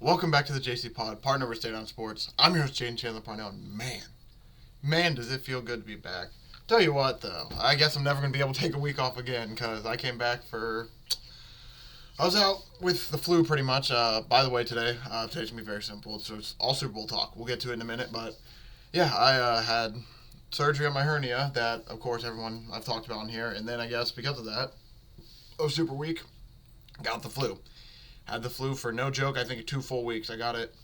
Welcome back to the JCPod, partner with Stay On Sports. I'm your host, Jaden Chandler Parnell, and man, does it feel good to be back. Tell you what, though, I guess I'm never going to be able to take a week off again, because I came back I was out with the flu pretty much. By the way, today's going to be very simple. So it's all Super Bowl talk. We'll get to it in a minute, but yeah, I had surgery on my hernia that, of course, everyone I've talked about in here, and then I guess because of that, I was super weak, got the flu. Had the flu for no joke, I think 2 full weeks. I got it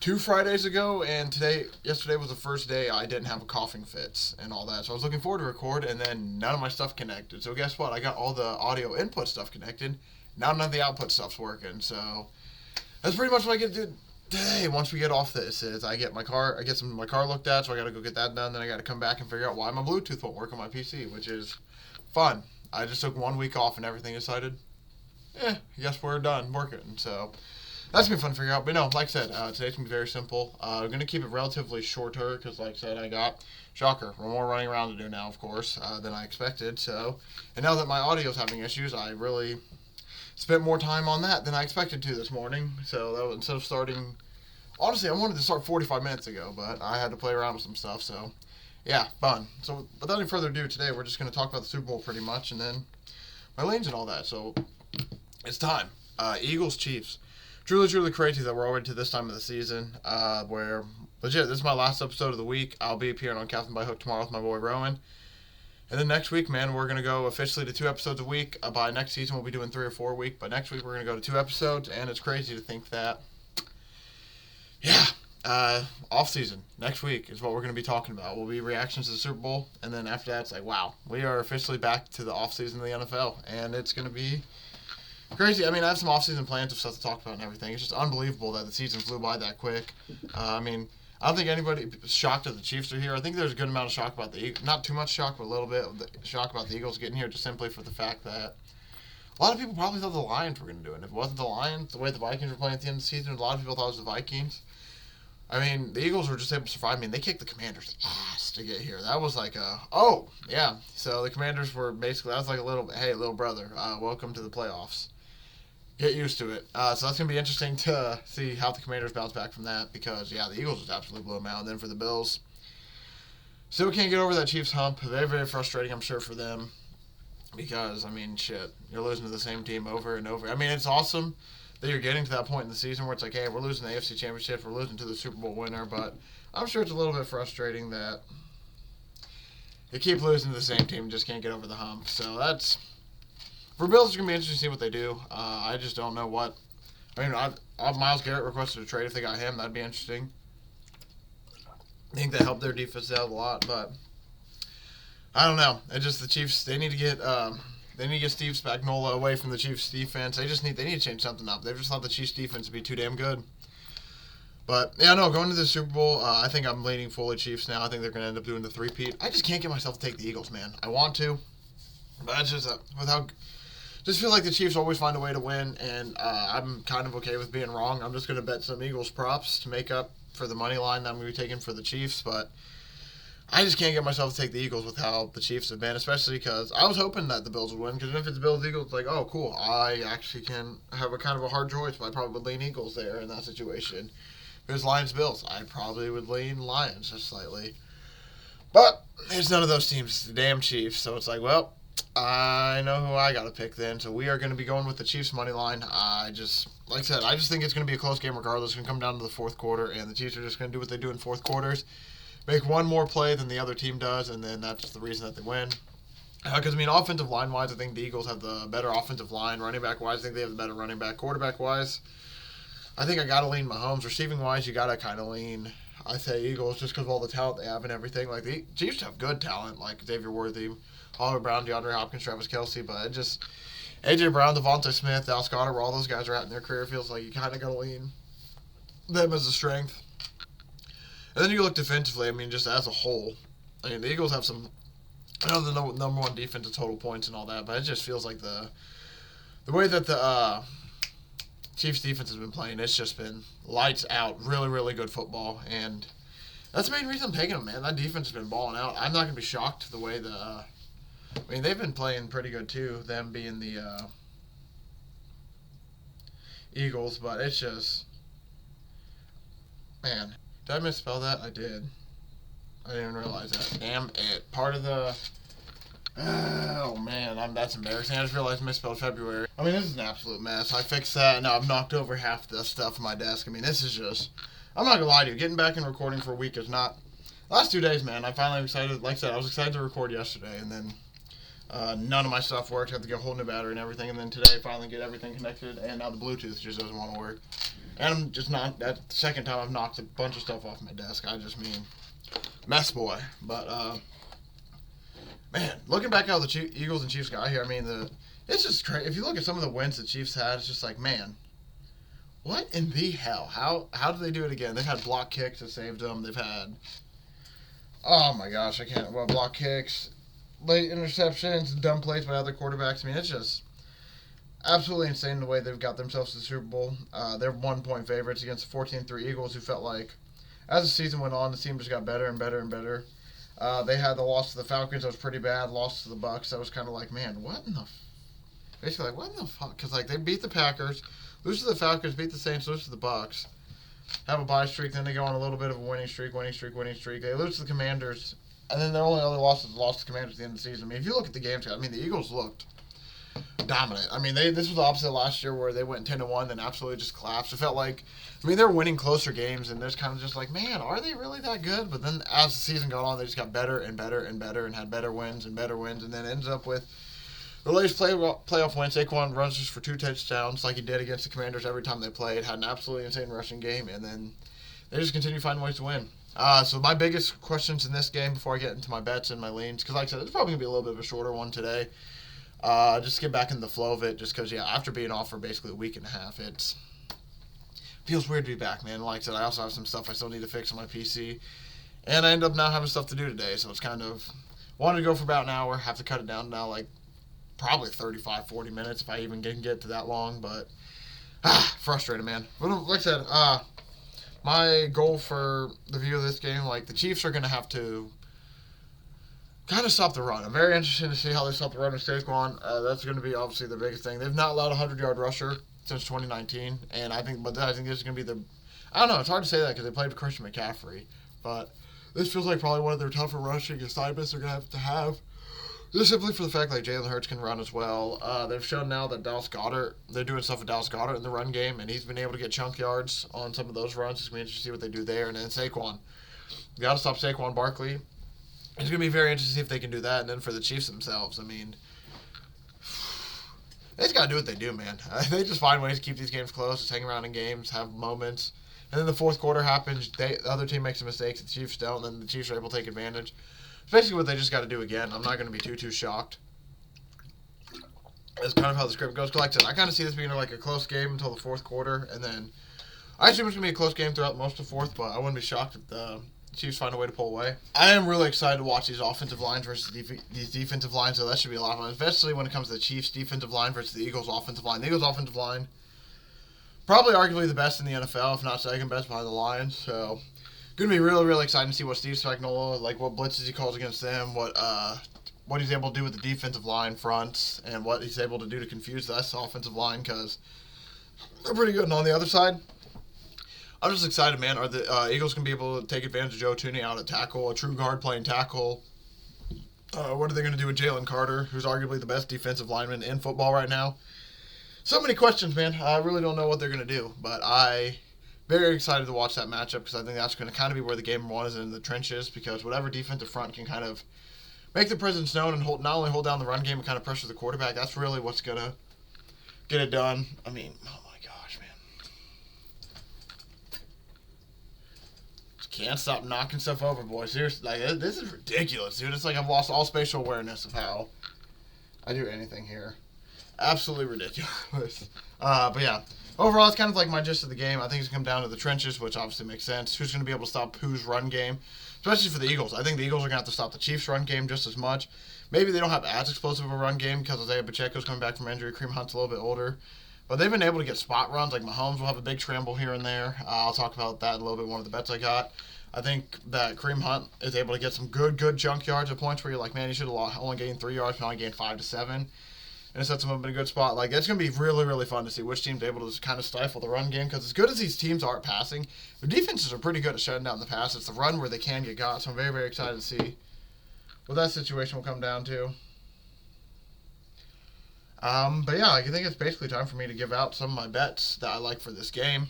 2 Fridays ago, and yesterday was the first day I didn't have a coughing fits and all that. So I was looking forward to record, and then none of my stuff connected. So guess what? I got all the audio input stuff connected. Now none of the output stuff's working. So that's pretty much what I get to do today. Once we get off this, is I get my car looked at, so I got to go get that done. Then I got to come back and figure out why my Bluetooth won't work on my PC, which is fun. I just took 1 week off and everything decided. I guess we're done working. So that's been fun to figure out. But no, like I said, today's going to be very simple. I'm going to keep it relatively shorter because, like I said, I got, shocker, more running around to do now, of course, than I expected. So, and now that my audio's having issues, I really spent more time on that than I expected to this morning. So that was, instead of starting, honestly, I wanted to start 45 minutes ago, but I had to play around with some stuff. So, yeah, fun. So without any further ado, today we're just going to talk about the Super Bowl pretty much, and then my lanes and all that. So it's time. Eagles-Chiefs. Truly crazy that we're already to this time of the season, where, legit, this is my last episode of the week. I'll be appearing on Captain by Hook tomorrow with my boy Rowan. And then next week, man, we're going to go officially to 2 episodes a week. By next season, we'll be doing 3 or 4 a week. But next week, we're going to go to 2 episodes, and it's crazy to think that, off-season, next week is what we're going to be talking about. Will be reactions to the Super Bowl, and then after that, it's like, wow, we are officially back to the off-season of the NFL, and it's going to be crazy. I mean, I have some off-season plans of stuff to talk about and everything. It's just unbelievable that the season flew by that quick. I don't think anybody is shocked that the Chiefs are here. I think there's a good amount of shock about the Eagles. Not too much shock, but a little bit of shock about the Eagles getting here just simply for the fact that a lot of people probably thought the Lions were going to do it. If it wasn't the Lions, the way the Vikings were playing at the end of the season, a lot of people thought it was the Vikings. I mean, the Eagles were just able to survive. I mean, they kicked the Commanders' ass to get here. That was like So the Commanders were basically, that was like hey, little brother, welcome to the playoffs. Get used to it. So that's going to be interesting to see how the Commanders bounce back from that because, the Eagles just absolutely blew them out. And then for the Bills, still can't get over that Chiefs hump. Very, very frustrating, I'm sure, for them because, you're losing to the same team over and over. I mean, it's awesome that you're getting to that point in the season where it's like, hey, we're losing the AFC Championship, we're losing to the Super Bowl winner, but I'm sure it's a little bit frustrating that you keep losing to the same team and just can't get over the hump. So that's... For Bills, it's going to be interesting to see what they do. I just don't know what... Myles Garrett requested a trade if they got him. That'd be interesting. I think that helped their defense out a lot, but I don't know. It's just the Chiefs, they need to get Steve Spagnuolo away from the Chiefs defense. They need to change something up. They've just thought the Chiefs defense would be too damn good. But, going to the Super Bowl, I think I'm leaning fully Chiefs now. I think they're going to end up doing the three-peat. I just can't get myself to take the Eagles, man. I want to, but it's just just feel like the Chiefs always find a way to win, and I'm kind of okay with being wrong. I'm just going to bet some Eagles props to make up for the money line that I'm going to be taking for the Chiefs, but I just can't get myself to take the Eagles with how the Chiefs have been, especially because I was hoping that the Bills would win, because if it's Bills-Eagles, it's like, oh, cool, I actually can have a kind of a hard choice, but I probably would lean Eagles there in that situation. If it was Lions-Bills, I probably would lean Lions just slightly. But it's none of those teams, the damn Chiefs, so it's like, well, I know who I got to pick then. So we are going to be going with the Chiefs money line. I just think it's going to be a close game regardless. It's going to come down to the fourth quarter, and the Chiefs are just going to do what they do in fourth quarters. Make one more play than the other team does, and then that's the reason that they win. Because, offensive line-wise, I think the Eagles have the better offensive line. Running back-wise, I think they have the better running back. Quarterback-wise, I think I got to lean Mahomes. Receiving-wise, you got to kind of lean, I say, Eagles just because of all the talent they have and everything. Like, the Chiefs have good talent, like Xavier Worthy, Hollywood Brown, DeAndre Hopkins, Travis Kelce, but it just A.J. Brown, Devontae Smith, Dallas Goedert, where all those guys are at in their career, feels like you kind of got to lean them as a strength. And then you look defensively, just as a whole. The Eagles have some, I know the number one defense in total points and all that, but it just feels like the way that the Chiefs defense has been playing, it's just been lights out, really, really good football, and that's the main reason I'm taking them, man. That defense has been balling out. I'm not going to be shocked the way they've been playing pretty good, too, them being the Eagles, but it's just, Man, did I misspell that? I did. I didn't even realize that. Damn it. Part of the... Oh, man, that's embarrassing. I just realized I misspelled February. I mean, this is an absolute mess. I fixed that, and now I've knocked over half the stuff on my desk. I mean, this is just... I'm not gonna lie to you. Getting back and recording for a week is not... Last 2 days, man, I finally excited. Like I said, I was excited to record yesterday, and then none of my stuff worked. I had to get a whole new battery and everything, and then today, finally get everything connected, and now the Bluetooth just doesn't want to work. And I'm just not... That's the second time I've knocked a bunch of stuff off my desk. I just mean... Mess boy. But, man, looking back how the Eagles and Chiefs got here, I mean, it's just crazy. If you look at some of the wins the Chiefs had, it's just like, man, what in the hell? How did they do it again? They've had block kicks that saved them. They've had, oh my gosh, I can't, well, block kicks, late interceptions, dumb plays by other quarterbacks. I mean, it's just absolutely insane the way they've got themselves to the Super Bowl. They're 1-point favorites against the 14-3 Eagles, who felt like, as the season went on, the team just got better and better and better. They had the loss to the Falcons. That was pretty bad. Loss to the Bucs. That was kind of like, man, what in the... Basically, like, what in the fuck? Because, like, they beat the Packers, lose to the Falcons, beat the Saints, lose to the Bucs, have a bye streak, then they go on a little bit of a winning streak. They lose to the Commanders, and then their only other loss is the loss to the Commanders at the end of the season. I mean, if you look at the games, I mean, the Eagles looked dominant. I mean, this was the opposite of last year where they went 10-1 and absolutely just collapsed. It felt like, I mean, they were winning closer games, and there's kind of just like, man, are they really that good? But then as the season got on, they just got better and better and better and had better wins, and then ends up with the latest playoff win. Saquon runs just for 2 touchdowns like he did against the Commanders every time they played, had an absolutely insane rushing game, and then they just continue finding ways to win. So my biggest questions in this game before I get into my bets and my leans, because like I said, it's probably going to be a little bit of a shorter one today. Just to get back in the flow of it, just because, yeah, after being off for basically a week and a half, it feels weird to be back, man. Like I said, I also have some stuff I still need to fix on my PC, and I end up not having stuff to do today, so it's kind of, wanted to go for about an hour, have to cut it down now, like, probably 35, 40 minutes if I even can get to that long, but, frustrated, man. But like I said, my goal for the view of this game, like, the Chiefs are going to have to kind of stop the run. I'm very interested to see how they stop the run with Saquon. That's going to be obviously the biggest thing. They've not allowed a 100-yard rusher since 2019, and I think this is going to be the... I don't know, it's hard to say that because they played with Christian McCaffrey, but this feels like probably one of their tougher rushing assignments they're going to have. Just simply for the fact that Jalen Hurts can run as well. They've shown now that Dallas Goedert, they're doing stuff with Dallas Goedert in the run game, and he's been able to get chunk yards on some of those runs. It's going to be interesting to see what they do there. And then Saquon. You got to stop Saquon Barkley. It's going to be very interesting to see if they can do that. And then for the Chiefs themselves, I mean, they just got to do what they do, man. They just find ways to keep these games close, just hang around in games, have moments. And then the fourth quarter happens, the other team makes a mistake, the Chiefs don't, and then the Chiefs are able to take advantage. It's basically what they just got to do again. I'm not going to be too shocked. That's kind of how the script goes. Like I said, I kind of see this being like a close game until the fourth quarter, and then I assume it's going to be a close game throughout most of the fourth, but I wouldn't be shocked if the Chiefs find a way to pull away. I am really excited to watch these offensive lines versus these defensive lines, so that should be a lot of fun, especially when it comes to the Chiefs' defensive line versus the Eagles' offensive line. The Eagles' offensive line, probably arguably the best in the NFL, if not second best behind the Lions, so going to be really, really exciting to see what Steve Spagnuolo, like what blitzes he calls against them, what he's able to do with the defensive line fronts, and what he's able to do to confuse this offensive line, because they're pretty good. And on the other side, I'm just excited, man. Are the Eagles going to be able to take advantage of Joe Tooney out at tackle, a true guard playing tackle? What are they going to do with Jalen Carter, who's arguably the best defensive lineman in football right now? So many questions, man. I really don't know what they're going to do, but I very excited to watch that matchup because I think that's going to kind of be where the game one is, in the trenches, because whatever defensive front can kind of make their presence known and not only hold down the run game and kind of pressure the quarterback, that's really what's going to get it done. I mean, oh my gosh, man. Just can't stop knocking stuff over, boys. Seriously, like, this is ridiculous, dude. It's like I've lost all spatial awareness of how I do anything here. Absolutely ridiculous. But yeah. Overall, it's kind of like my gist of the game. I think it's going to come down to the trenches, which obviously makes sense. Who's going to be able to stop whose run game, especially for the Eagles. I think the Eagles are going to have to stop the Chiefs' run game just as much. Maybe they don't have as explosive of a run game because Isaiah Pacheco's coming back from injury. Kareem Hunt's a little bit older. But they've been able to get spot runs. Like Mahomes will have a big scramble here and there. I'll talk about that a little bit, one of the bets I got. I think that Kareem Hunt is able to get some good junk yards at points where you're like, man, you should have only gained 3 yards, but only gained 5 to 7. and it sets them up in a good spot. Like, it's going to be really, really fun to see which team's able to just kind of stifle the run game, because as good as these teams are at passing, their defenses are pretty good at shutting down the pass. It's the run where they can get got, so I'm very, very excited to see what that situation will come down to. But yeah, I think it's basically time for me to give out some of my bets that I like for this game.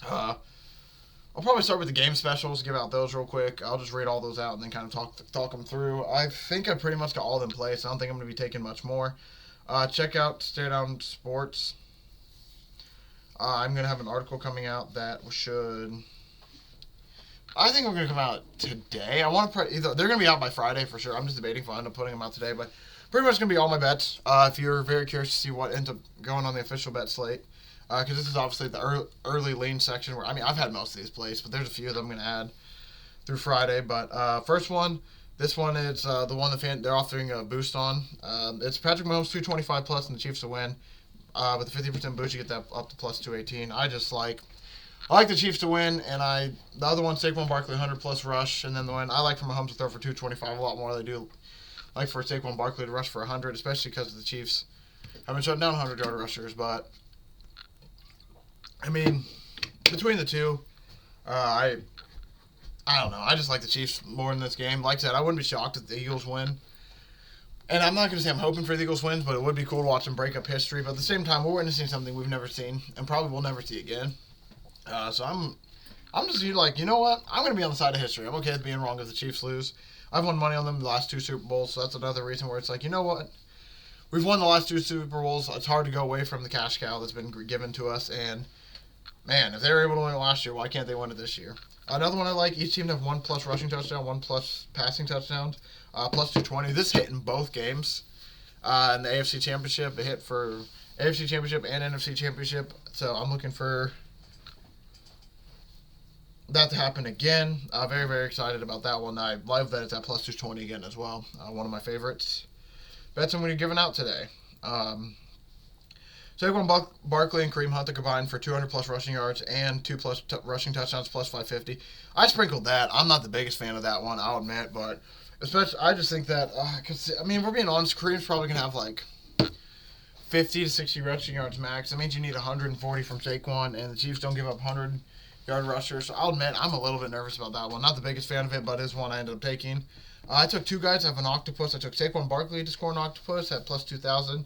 I'll probably start with the game specials, give out those real quick. I'll just read all those out and then kind of talk them through. I think I pretty much got all of them in place. I don't think I'm going to be taking much more. Check out Stare Down Sports. I'm going to have an article coming out that should... I think we're going to come out today. I want to either they're going to be out by Friday for sure. I'm just debating if I end up putting them out today, but pretty much going to be all my bets. If you're very curious to see what ends up going on the official bet slate, because this is obviously the early lean section where, I mean, I've had most of these placed, but there's a few of them I'm going to add through Friday. But first one, this one is the one they're offering a boost on. It's Patrick Mahomes 225 plus and the Chiefs to win. With the 50% boost, you get that up to plus 218. I like the Chiefs to win, and the other one, Saquon Barkley 100 plus rush, and then the one I like for Mahomes to throw for 225 a lot more than I do like for Saquon Barkley to rush for 100, especially because the Chiefs have been shutting down 100-yard rushers. But I mean, between the two, I don't know. I just like the Chiefs more in this game. Like I said, I wouldn't be shocked if the Eagles win. And I'm not going to say I'm hoping for the Eagles wins, but it would be cool to watch them break up history. But at the same time, we're witnessing something we've never seen and probably will never see again. So I'm just like, you know what? I'm going to be on the side of history. I'm okay with being wrong if the Chiefs lose. I've won money on them the last 2 Super Bowls, so that's another reason where it's like, you know what? We've won the last 2 Super Bowls. It's hard to go away from the cash cow that's been given to us. And, man, if they were able to win it last year, why can't they win it this year? Another one I like, each team to have 1 plus rushing touchdown, 1 plus passing touchdowns, plus 220. This hit in both games. In the AFC Championship, it hit for AFC Championship and NFC Championship. So I'm looking for that to happen again. Very, very excited about that one. I love that it's at plus 220 again as well. One of my favorites. Bets I'm going to be giving out today. Saquon Barkley and Kareem Hunt combined for 200 plus rushing yards and 2 plus rushing touchdowns plus 550. I sprinkled that. I'm not the biggest fan of that one, I'll admit, but especially I just think that, cause, I mean, if we're being honest, Kareem's probably going to have like 50 to 60 rushing yards max. That means you need 140 from Saquon, and the Chiefs don't give up 100-yard rushers. So I'll admit I'm a little bit nervous about that one. Not the biggest fan of it, but it is one I ended up taking. I took 2 guys that have an octopus. I took Saquon Barkley to score an octopus at plus 2,000.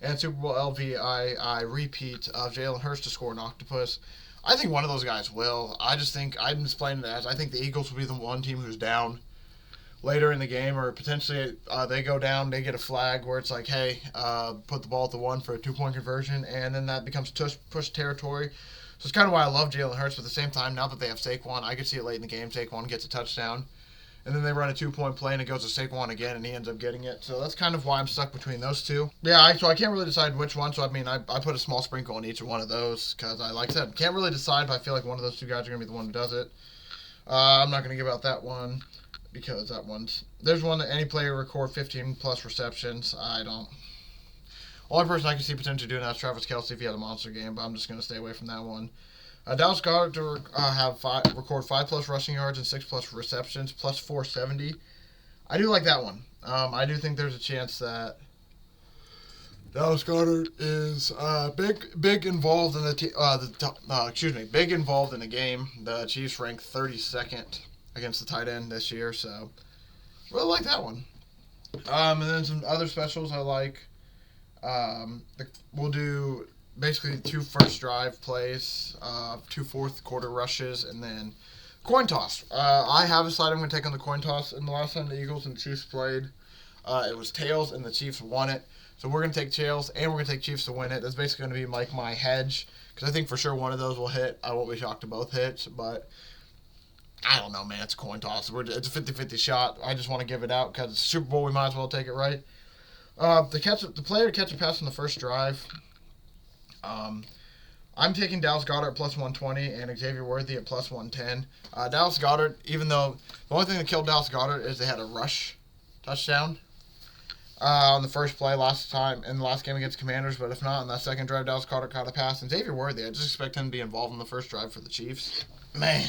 And Super Bowl LVI repeat of Jalen Hurts to score an octopus. I think one of those guys will. I just think, I'm just playing it as, I think the Eagles will be the one team who's down later in the game, or potentially they go down, they get a flag where it's like, hey, put the ball at the 1 for a 2-point conversion, and then that becomes push territory. So it's kind of why I love Jalen Hurts, but at the same time, now that they have Saquon, I could see it late in the game. Saquon gets a touchdown, and then they run a 2-point play, and it goes to Saquon again, and he ends up getting it. So that's kind of why I'm stuck between those two. Yeah, so I can't really decide which one. So, I mean, I put a small sprinkle on each one of those because, like I said, can't really decide, but I feel like one of those 2 guys are going to be the one who does it. I'm not going to give out that one because that one's... There's one that any player record 15-plus receptions. I don't... Only person I can see potentially doing that is Travis Kelce if he had a monster game, but I'm just going to stay away from that one. Dallas Goedert to record 5-plus rushing yards and 6-plus receptions, plus 470. I do like that one. I do think there's a chance that Dallas Goedert is big involved in big involved in the game. The Chiefs ranked 32nd against the tight end this year, so really like that one. And then some other specials I like. We'll do basically 2 first drive plays, 2 fourth quarter rushes, and then coin toss. I have a slide I'm going to take on the coin toss. And the last time the Eagles and the Chiefs played, it was tails, and the Chiefs won it. So we're going to take tails, and we're going to take Chiefs to win it. That's basically going to be like my hedge, because I think for sure one of those will hit. I won't be shocked to both hits, but I don't know, man. It's a coin toss. It's a 50-50 shot. I just want to give it out because it's Super Bowl. We might as well take it right. The player to catch a pass on the first drive. I'm taking Dallas Goedert plus 120 and Xavier Worthy at plus 110. Dallas Goedert, even though the only thing that killed Dallas Goedert is they had a rush touchdown on the first play in the last game against Commanders, but if not, on that second drive, Dallas Goedert caught a pass. And Xavier Worthy, I just expect him to be involved in the first drive for the Chiefs. Man,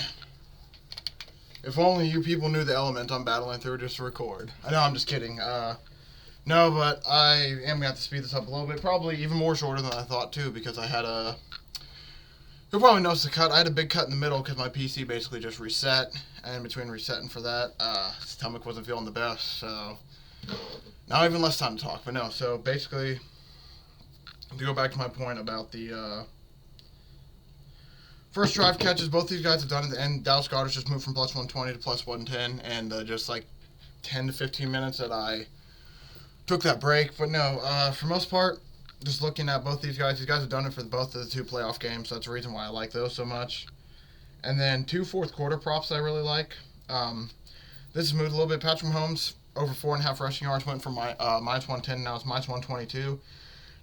if only you people knew the element I'm battling through just to record. I know, I'm just kidding. No, but I am going to have to speed this up a little bit. Probably even more shorter than I thought, too, because I had a... You'll probably notice the cut. I had a big cut in the middle because my PC basically just reset. And in between resetting for that, stomach wasn't feeling the best, so... Now even less time to talk, but no. So basically, to go back to my point about the first drive catches, both these guys have done it, and Dallas Goedert's just moved from plus 120 to plus 110, and just like 10 to 15 minutes that I took that break. But no, for most part, just looking at both these guys have done it for both of the 2 playoff games, so that's the reason why I like those so much. And then 2 fourth quarter props that I really like. This has moved a little bit. Patrick Mahomes over 4.5 rushing yards went from minus 110, now it's minus 122.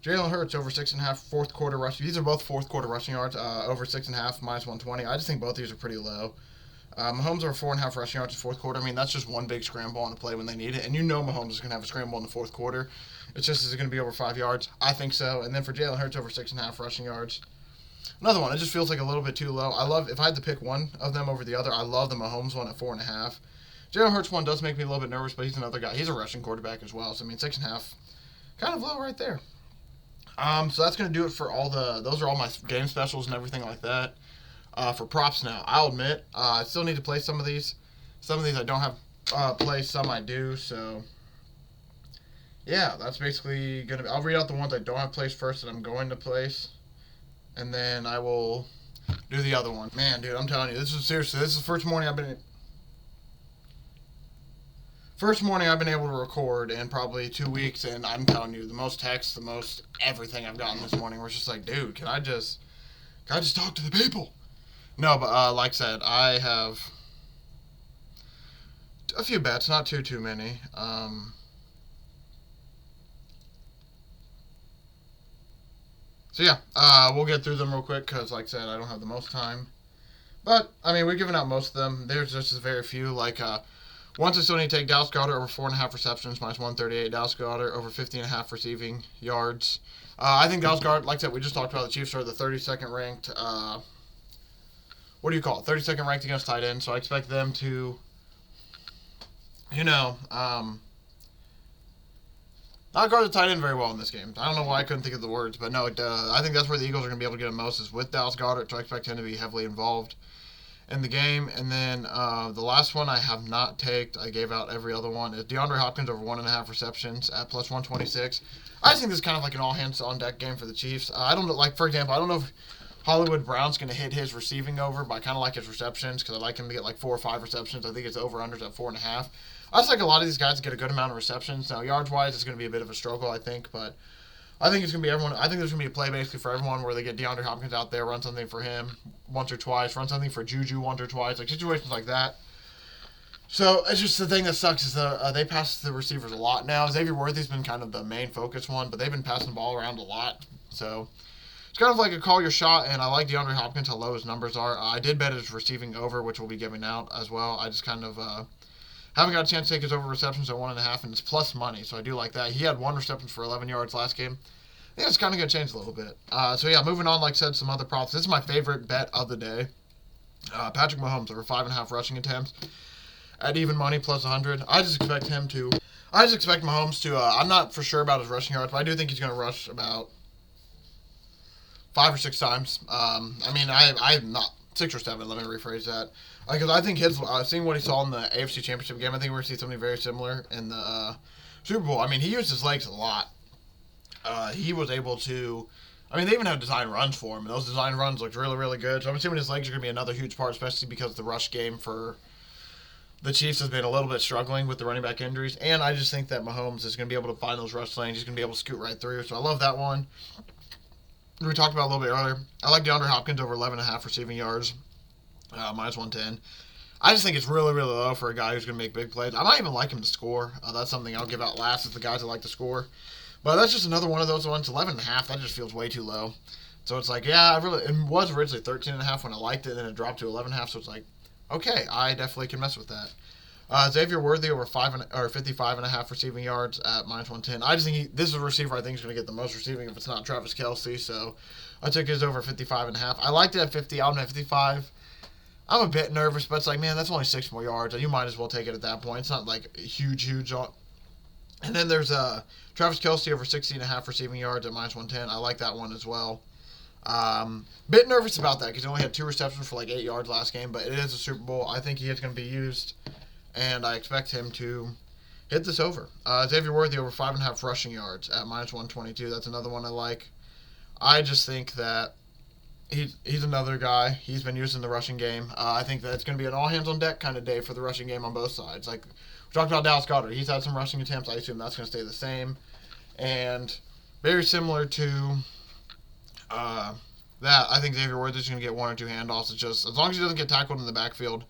Jalen Hurts over 6.5 fourth quarter rushing. These are both fourth quarter rushing yards, over 6.5 minus 120. I just think both of these are pretty low. Mahomes over 4.5 rushing yards in fourth quarter. I mean, that's just one big scramble on a play when they need it. And you know Mahomes is going to have a scramble in the fourth quarter. It's just, is it going to be over 5 yards? I think so. And then for Jalen Hurts over 6.5 rushing yards. Another one, it just feels like a little bit too low. I love, if I had to pick one of them over the other, I love the Mahomes one at 4.5. Jalen Hurts one does make me a little bit nervous, but he's another guy. He's a rushing quarterback as well. So, I mean, 6.5, kind of low right there. So that's going to do it for all those are all my game specials and everything like that. For props now, I'll admit, I still need to play some of these. Some of these I don't have placed, some I do. So, yeah, that's basically going to be, I'll read out the ones I don't have placed first that I'm going to place. And then I will do the other one. Man, dude, I'm telling you, this is the first morning I've been able to record in probably 2 weeks, and I'm telling you, the most texts, the most everything I've gotten this morning, was just like, dude, can I just talk to the people? No, but like I said, I have a few bets, not too many. So yeah, we'll get through them real quick because, like I said, I don't have the most time. But, I mean, we're giving out most of them. There's just a very few, like, once I still need to take Dallas Goedert over 4.5 receptions, minus 138. Dallas Goedert over 50.5 receiving yards. I think Dallas Goedert, like I said, we just talked about the Chiefs are the 32nd ranked, 32nd ranked against tight end. So I expect them to, not guard the tight end very well in this game. I don't know why I couldn't think of the words, but no, I think that's where the Eagles are going to be able to get him most is with Dallas Goedert, so I expect him to be heavily involved in the game. And then the last one I have not taken, I gave out every other one, is DeAndre Hopkins over 1.5 receptions at plus 126. I just think this is kind of like an all-hands-on-deck game for the Chiefs. I don't know, like, for example, I don't know if Hollywood Brown's going to hit his receiving over, but I kind of like his receptions because I like him to get like 4 or 5 receptions. I think his over-unders at 4.5. I just like a lot of these guys to get a good amount of receptions. Now, yards-wise, it's going to be a bit of a struggle, I think, but I think it's going to be everyone. I think there's going to be a play basically for everyone where they get DeAndre Hopkins out there, run something for him once or twice, run something for Juju once or twice, like situations like that. So it's just the thing that sucks is they pass the receivers a lot now. Xavier Worthy's been kind of the main focus one, but they've been passing the ball around a lot. So it's kind of like a call your shot, and I like DeAndre Hopkins, how low his numbers are. I did bet his receiving over, which we'll be giving out as well. I just kind of haven't got a chance to take his over receptions at 1.5, and it's plus money, so I do like that. He had 1 reception for 11 yards last game. I think it's kind of going to change a little bit. So yeah, moving on, like I said, some other props. This is my favorite bet of the day. Patrick Mahomes over 5.5 rushing attempts at even money plus 100. I just expect Mahomes to, I'm not for sure about his rushing yards, but I do think he's going to rush about 5 or 6 times. I'm not 6 or 7. Let me rephrase that. Because I think seeing what he saw in the AFC Championship game, I think we're going to see something very similar in the Super Bowl. I mean, he used his legs a lot. He was able to, they even have design runs for him, and those design runs looked really, really good. So I'm assuming his legs are going to be another huge part, especially because the rush game for the Chiefs has been a little bit struggling with the running back injuries. And I just think that Mahomes is going to be able to find those rush lanes. He's going to be able to scoot right through. So I love that one. We talked about a little bit earlier. I like DeAndre Hopkins over 11.5 receiving yards, minus 110. I just think it's really, really low for a guy who's going to make big plays. I might even like him to score. That's something I'll give out last is the guys that like to score. But that's just another one of those ones. 11.5, that just feels way too low. So it's like, yeah, it was originally 13.5 when I liked it, and then it dropped to 11.5. So it's like, okay, I definitely can mess with that. Xavier Worthy over 55.5 receiving yards at minus 110. I just think this is a receiver I think is going to get the most receiving if it's not Travis Kelce. So I took his over 55.5. I liked it at 50. I'm at 55. I'm a bit nervous, but it's like, man, that's only 6 more yards, and you might as well take it at that point. It's not like huge And then there's Travis Kelce over 60.5 receiving yards at -110. I like that one as well. Bit nervous about that because he only had 2 receptions for like 8 yards last game, but it is a Super Bowl. I think he is going to be used, and I expect him to hit this over. Xavier Worthy over 5.5 rushing yards at -122. That's another one I like. I just think that he's another guy. He's been used in the rushing game. I think that it's going to be an all-hands-on-deck kind of day for the rushing game on both sides. Like, we talked about Dallas Goedert. He's had some rushing attempts. I assume that's going to stay the same. And very similar to that, I think Xavier Worthy's going to get 1 or 2 handoffs. It's just, as long as he doesn't get tackled in the backfield,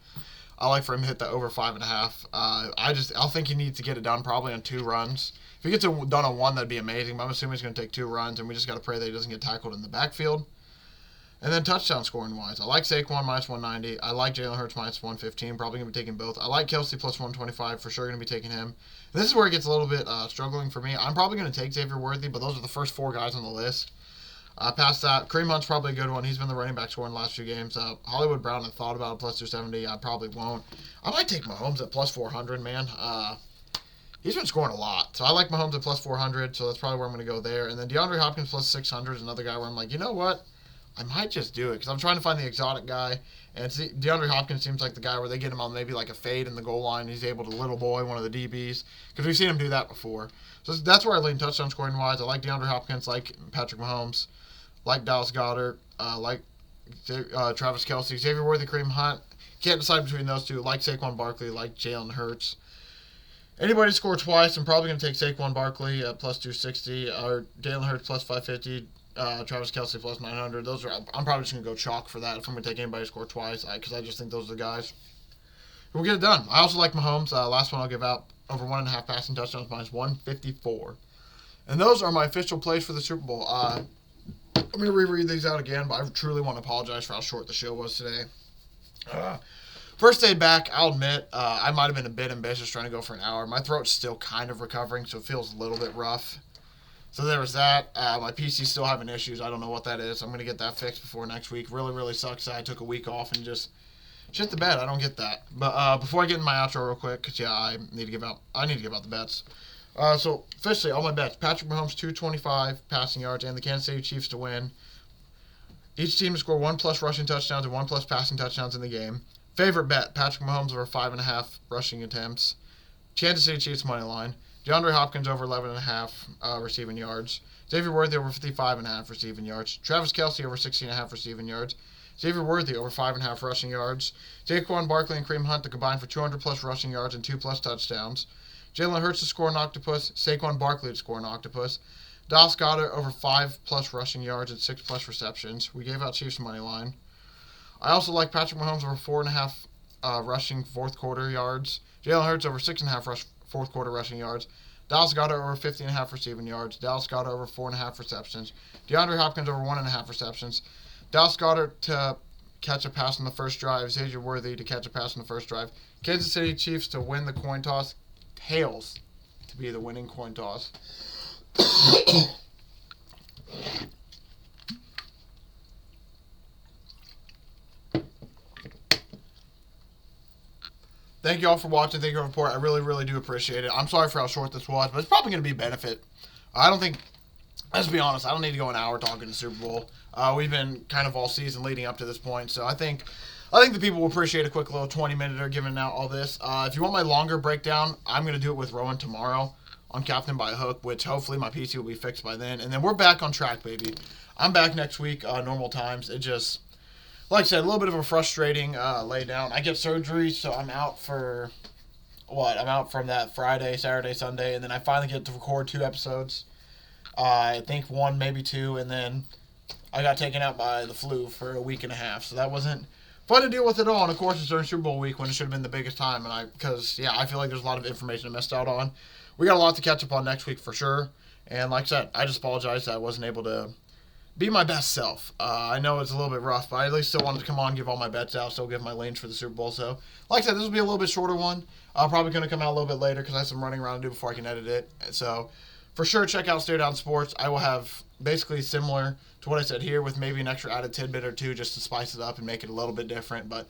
I like for him to hit that over 5.5. I'll think he needs to get it done probably on 2 runs. If he gets it done on 1, that'd be amazing. But I'm assuming he's going to take 2 runs, and we just got to pray that he doesn't get tackled in the backfield. And then touchdown scoring wise, I like Saquon -190. I like Jalen Hurts -115. Probably going to be taking both. I like Kelce +125. For sure going to be taking him. And this is where it gets a little bit struggling for me. I'm probably going to take Xavier Worthy, but those are the first 4 guys on the list. Past that, Kareem Hunt's probably a good one. He's been the running back scorer in the last few games. Hollywood Brown, I thought about a +270. I probably won't. I might take Mahomes at +400, man. He's been scoring a lot. So I like Mahomes at +400, so that's probably where I'm going to go there. And then DeAndre Hopkins +600 is another guy where I'm like, you know what? I might just do it because I'm trying to find the exotic guy. And DeAndre Hopkins seems like the guy where they get him on maybe like a fade in the goal line. He's able to little boy one of the DBs because we've seen him do that before. So that's where I lean touchdown scoring wise. I like DeAndre Hopkins, like Patrick Mahomes, like Dallas Goedert, like Travis Kelce, Xavier Worthy, Kareem Hunt. Can't decide between those two. Like Saquon Barkley, like Jalen Hurts. Anybody score twice, I'm probably going to take Saquon Barkley at +260 or Jalen Hurts +550. Travis Kelce +900. I'm probably just going to go chalk for that if I'm going to take anybody to score twice because I just think those are the guys who will get it done. I also like Mahomes. Last one I'll give out over 1.5 passing touchdowns -154. And those are my official plays for the Super Bowl. I'm going to reread these out again, but I truly want to apologize for how short the show was today. First day back, I'll admit, I might have been a bit ambitious trying to go for an hour. My throat's still kind of recovering, so it feels a little bit rough. So there was that. My PC's still having issues. I don't know what that is. I'm going to get that fixed before next week. Really, really sucks that I took a week off and just shit the bed. I don't get that. But before I get in my outro real quick, because, yeah, I need to give out the bets. So, officially, all my bets. Patrick Mahomes, 225 passing yards, and the Kansas City Chiefs to win. Each team to score 1+ rushing touchdowns and 1+ passing touchdowns in the game. Favorite bet, Patrick Mahomes over 5.5 rushing attempts. Kansas City Chiefs money line. DeAndre Hopkins over 11.5 receiving yards. Xavier Worthy over 55.5 receiving yards. Travis Kelce over 60.5 receiving yards. Xavier Worthy over 5.5 rushing yards. Saquon Barkley and Kareem Hunt to combine for 200+ rushing yards and 2+ touchdowns. Jalen Hurts to score an octopus. Saquon Barkley to score an octopus. Dallas Goedert over 5+ rushing yards and 6+ receptions. We gave out Chiefs money line. I also like Patrick Mahomes over 4.5 rushing fourth quarter yards. Jalen Hurts over 6.5 fourth quarter rushing yards. Dallas Goedert over 50.5 receiving yards. Dallas Goedert over 4.5 receptions. DeAndre Hopkins over 1.5 receptions. Dallas Goedert to catch a pass on the first drive. Xavier Worthy to catch a pass on the first drive. Kansas City Chiefs to win the coin toss. Tails to be the winning coin toss. Thank you all for watching. Thank you for the report. I really, really do appreciate it. I'm sorry for how short this was, but it's probably going to be a benefit. I don't think, let's be honest, I don't need to go an hour talking to Super Bowl. We've been kind of all season leading up to this point, so I think the people will appreciate a quick little 20-minute giving out all this. If you want my longer breakdown, I'm going to do it with Rowan tomorrow on Captain by Hook, which hopefully my PC will be fixed by then. And then we're back on track, baby. I'm back next week, normal times. It just, like I said, a little bit of a frustrating lay down. I get surgery, so I'm out for, I'm out from that Friday, Saturday, Sunday, and then I finally get to record 2 episodes. I think 1, maybe 2, and then I got taken out by the flu for a week and a half, so that wasn't fun to deal with at all. And of course, it's during Super Bowl week when it should have been the biggest time, and I feel like there's a lot of information I missed out on. We got a lot to catch up on next week for sure, and like I said, I just apologize that I wasn't able to be my best self. I know it's a little bit rough, but I at least still wanted to come on, give all my bets out, still give my lanes for the Super Bowl. So, like I said, this will be a little bit shorter one. Probably going to come out a little bit later because I have some running around to do before I can edit it. So, for sure, check out Stare Down Sports. I will have basically similar to what I said here with maybe an extra added tidbit or two just to spice it up and make it a little bit different. But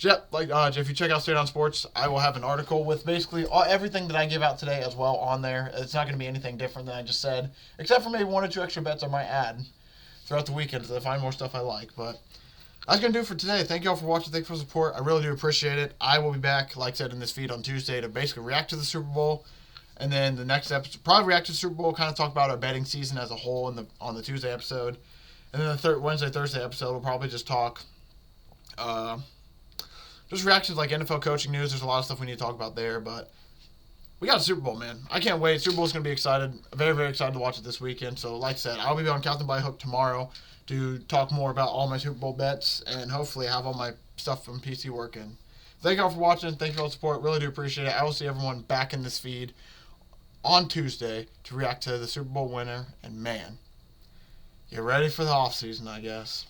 Yep, if you check out Straight On Sports, I will have an article with basically everything that I give out today as well on there. It's not going to be anything different than I just said, except for maybe 1 or 2 extra bets I might add throughout the weekend if I find more stuff I like. But that's going to do it for today. Thank you all for watching. Thanks for the support. I really do appreciate it. I will be back, like I said, in this feed on Tuesday to basically react to the Super Bowl. And then the next episode, probably react to the Super Bowl, kind of talk about our betting season as a whole on the Tuesday episode. And then the Wednesday, Thursday episode, we'll probably just talk just reactions like NFL coaching news. There's a lot of stuff we need to talk about there, but we got a Super Bowl, man. I can't wait. Super Bowl's going to be excited. Very, very excited to watch it this weekend. So, like I said, I'll be on Captain by Hook tomorrow to talk more about all my Super Bowl bets and hopefully have all my stuff from PC working. Thank you all for watching. Thank you for all the support. Really do appreciate it. I will see everyone back in this feed on Tuesday to react to the Super Bowl winner. And, man, get ready for the offseason, I guess.